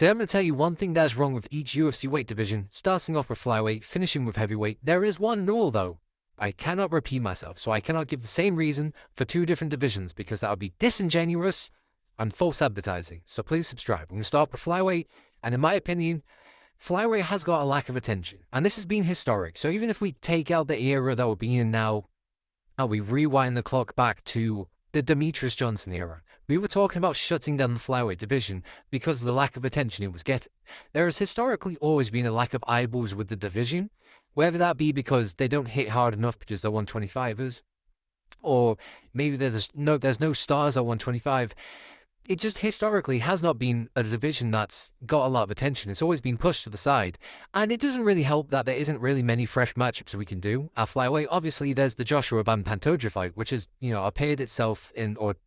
Today I'm going to tell you one thing that's wrong with each UFC weight division, starting off with flyweight, finishing with heavyweight. There is one rule though. I cannot repeat myself, so I cannot give the same reason for two different divisions because that would be disingenuous and false advertising. So please subscribe. I'm going to start with flyweight, and in my opinion, flyweight has got a lack of attention, and this has been historic. So even if we take out the era that we're being in now, and we rewind the clock back to the Demetrius Johnson era, we were talking about shutting down the flyweight division because of the lack of attention it was getting. There has historically always been a lack of eyeballs with the division, whether that be because they don't hit hard enough because they're 125ers, or maybe there's no stars at 125. It just historically has not been a division that's got a lot of attention. It's always been pushed to the side. And it doesn't really help that there isn't really many fresh matchups we can do at flyweight. Obviously, there's the Joshua Pantoja fight, which has, appeared itself in, or,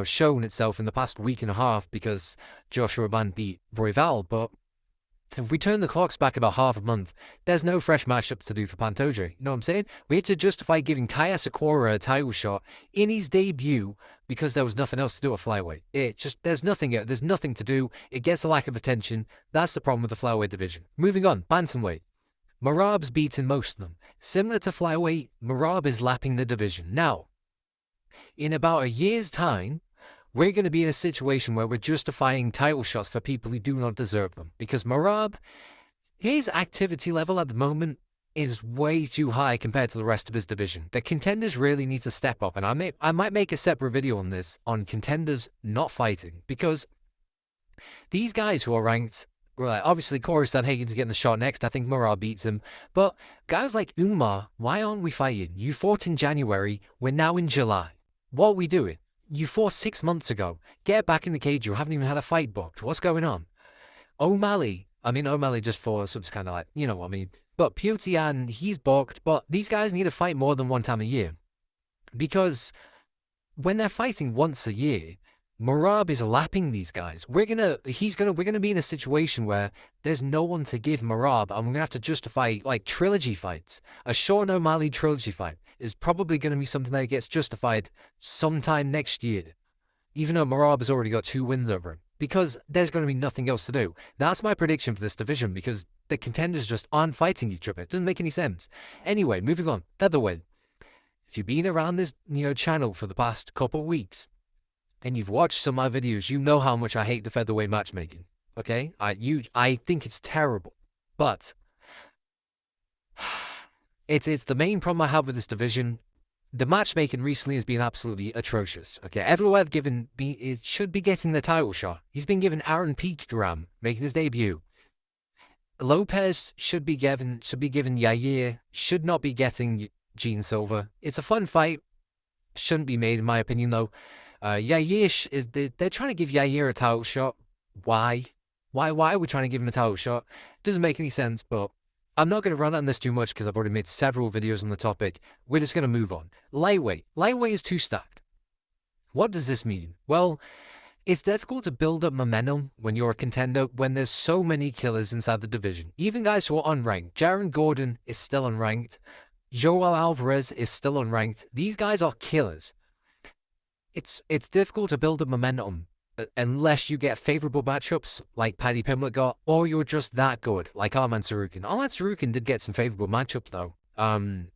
shown itself in the past week and a half because Joshua Ban beat Royval. But if we turn the clocks back about half a month, there's no fresh matchups to do for Pantoja. You know what I'm saying? We had to justify giving Kaya Sakura a title shot in his debut because there was nothing else to do at flyweight. There's nothing to do. It gets a lack of attention. That's the problem with the flyweight division. Moving on, bantamweight. Merab's beaten most of them. Similar to flyweight, Merab is lapping the division. Now, in about a year's time, we're going to be in a situation where we're justifying title shots for people who do not deserve them. Because Merab, his activity level at the moment is way too high compared to the rest of his division. The contenders really need to step up. And I might make a separate video on this, on contenders not fighting. Because these guys who are ranked, right, obviously Corey Sanhagen's getting the shot next. I think Merab beats him. But guys like Umar, why aren't we fighting? You fought in January. We're now in July. What are we doing? You fought 6 months ago. Get back in the cage. You haven't even had a fight booked. What's going on? O'Malley just fought, so it's kind of like, you know what I mean. But Putian, he's booked. But these guys need to fight more than one time a year. Because when they're fighting once a year, Merab is lapping these guys. We're gonna be in a situation where there's no one to give Merab, and we're gonna have to justify like trilogy fights. A Sean O'Malley trilogy fight is probably gonna be something that gets justified sometime next year, even though Merab has already got 2 wins over him, because there's gonna be nothing else to do. That's my prediction for this division, because the contenders just aren't fighting each other. It doesn't make any sense. Anyway, moving on. Featherweight. If you've been around this channel for the past couple of weeks, and you've watched some of my videos, you know how much I hate the featherweight matchmaking. Okay? I think it's terrible. But it's the main problem I have with this division. The matchmaking recently has been absolutely atrocious. Okay, Evloev it should be getting the title shot. He's been given Aaron Peakgram making his debut. Lopez should be given Yair. Should not be getting Gene Silva. It's a fun fight. Shouldn't be made in my opinion though. Yair they're trying to give Yair a title shot. Why? Why are we trying to give him a title shot? Doesn't make any sense, but I'm not going to run on this too much because I've already made several videos on the topic. We're just going to move on. Lightweight. Lightweight is too stacked. What does this mean? Well, it's difficult to build up momentum when you're a contender when there's so many killers inside the division. Even guys who are unranked. Jaron Gordon is still unranked. Joel Alvarez is still unranked. These guys are killers. It's difficult to build up momentum unless you get favorable matchups like Paddy Pimblett got, or you're just that good like Arman Tsarukyan. Arman Tsarukyan did get some favorable matchups though.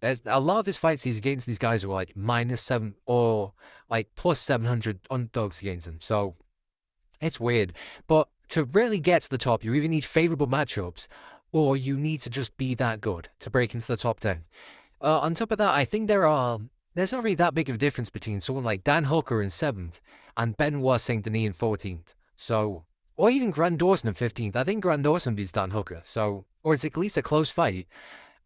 There's a lot of his fights he's against these guys were like -7 or like +700 underdogs against him. So it's weird. But to really get to the top, you either need favorable matchups or you need to just be that good to break into the top 10. On top of that, I think there's not really that big of a difference between someone like Dan Hooker in 7th and Benoit Saint Denis in 14th. So, or even Grant Dawson in 15th. I think Grant Dawson beats Dan Hooker. So, or it's at least a close fight.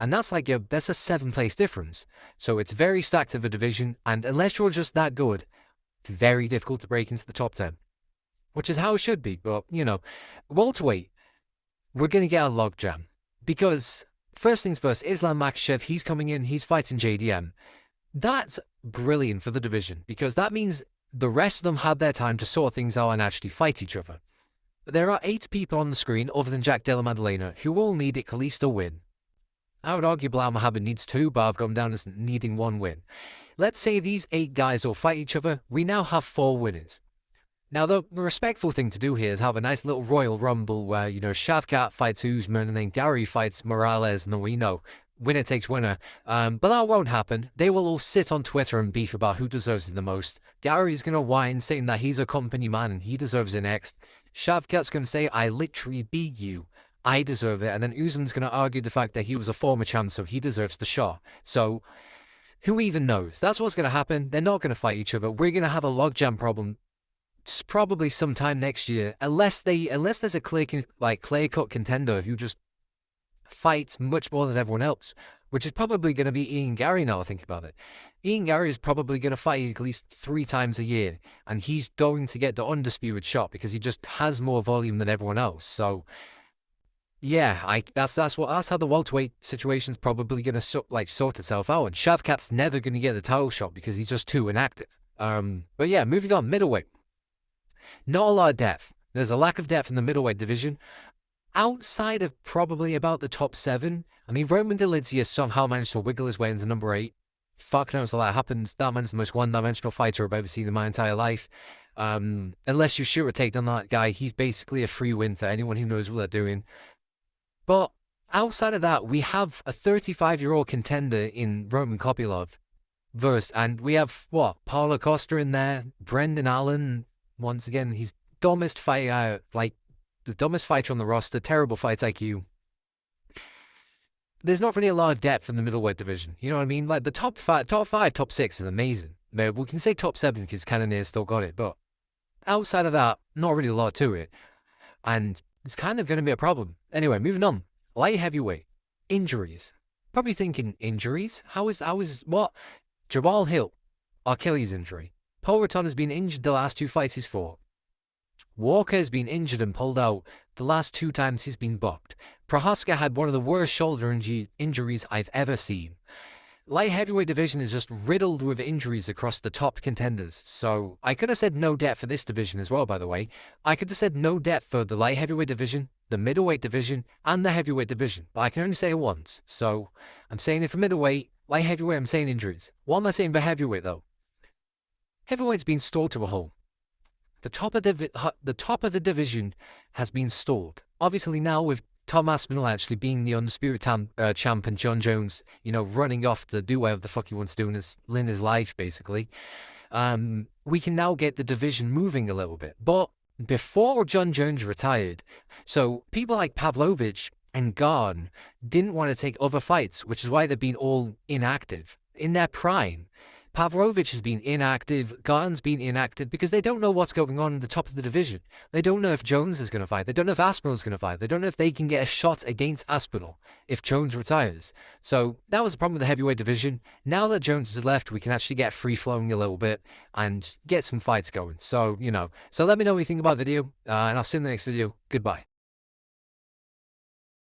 And that's like that's a 7-place difference. So it's very stacked of a division. And unless you're just that good, it's very difficult to break into the top 10. Which is how it should be. But, welterweight, we're going to get a logjam. Because, first things first, Islam Makhachev, he's coming in, he's fighting JDM. That's brilliant for the division because that means the rest of them had their time to sort things out and actually fight each other. But there are 8 people on the screen other than Jack Della Maddalena who all need at least a win. I would argue Bilal Muhammad needs 2, but I've gone down as needing 1 win. Let's say these 8 guys all fight each other. We now have 4 winners. Now, the respectful thing to do here is have a nice little Royal Rumble where, Shavkat fights Usman and then Gary fights Morales, and then winner takes winner. But that won't happen. They will all sit on Twitter and beef about who deserves it the most. Gary's going to whine, saying that he's a company man and he deserves it next. Shavkat's going to say, I literally beat you. I deserve it. And then Usman's going to argue the fact that he was a former champ, so he deserves the shot. So, who even knows? That's what's going to happen. They're not going to fight each other. We're going to have a logjam problem probably sometime next year, unless there's a clear-cut contender who just fights much more than everyone else, which is probably going to be Ian Gary now I think about it. Ian Gary is probably going to fight at least 3 times a year, and he's going to get the undisputed shot because he just has more volume than everyone else. So, yeah, that's how the welterweight situation's probably going to sort itself out, and Shavkat's never going to get the title shot because he's just too inactive. But yeah, moving on, middleweight. Not a lot of depth. There's a lack of depth in the middleweight division. Outside of probably about the top 7, I mean, Roman Dolidze somehow managed to wiggle his way into number 8. Fuck knows how that happens. That man's the most one-dimensional fighter I've ever seen in my entire life. Unless you shoot a take on that guy, he's basically a free win for anyone who knows what they're doing. But outside of that, we have a 35-year-old contender in Roman Kopylov. And we have, Paulo Costa in there, Brendan Allen. Once again, he's dumbest fighter, the dumbest fighter on the roster, terrible fight IQ. There's not really a lot of depth in the middleweight division. You know what I mean? Like, the top 5, top 6 is amazing. We can say top 7 because Cannonier's still got it, but outside of that, not really a lot to it. And it's kind of going to be a problem. Anyway, moving on. Light heavyweight. Injuries. Probably thinking, injuries? How is what? Jamal Hill. Achilles injury. Paul Raton has been injured the last 2 fights he's fought. Walker has been injured and pulled out the last 2 times he's been booked. Prohaska had one of the worst shoulder injuries I've ever seen. Light heavyweight division is just riddled with injuries across the top contenders. So I could have said no depth for this division as well, by the way. I could have said no depth for the light heavyweight division, the middleweight division, and the heavyweight division. But I can only say it once. So I'm saying it for middleweight, light heavyweight, I'm saying injuries. What am I saying for heavyweight, though? Heavyweight's been stalled to a halt. The top of the division has been stalled. Obviously now with Tom Aspinall actually being the undisputed champ and John Jones, running off to do whatever the fuck he wants to do in his life, basically, we can now get the division moving a little bit. But before John Jones retired, so people like Pavlovich and Garn didn't want to take other fights, which is why they've been all inactive. In their prime, Pavlovich has been inactive, Garn's been inactive because they don't know what's going on at the top of the division. They don't know if Jones is going to fight. They don't know if Aspinall's going to fight. They don't know if they can get a shot against Aspinall if Jones retires. So that was the problem with the heavyweight division. Now that Jones is left, we can actually get free-flowing a little bit and get some fights going. So, so let me know what you think about the video, and I'll see you in the next video. Goodbye.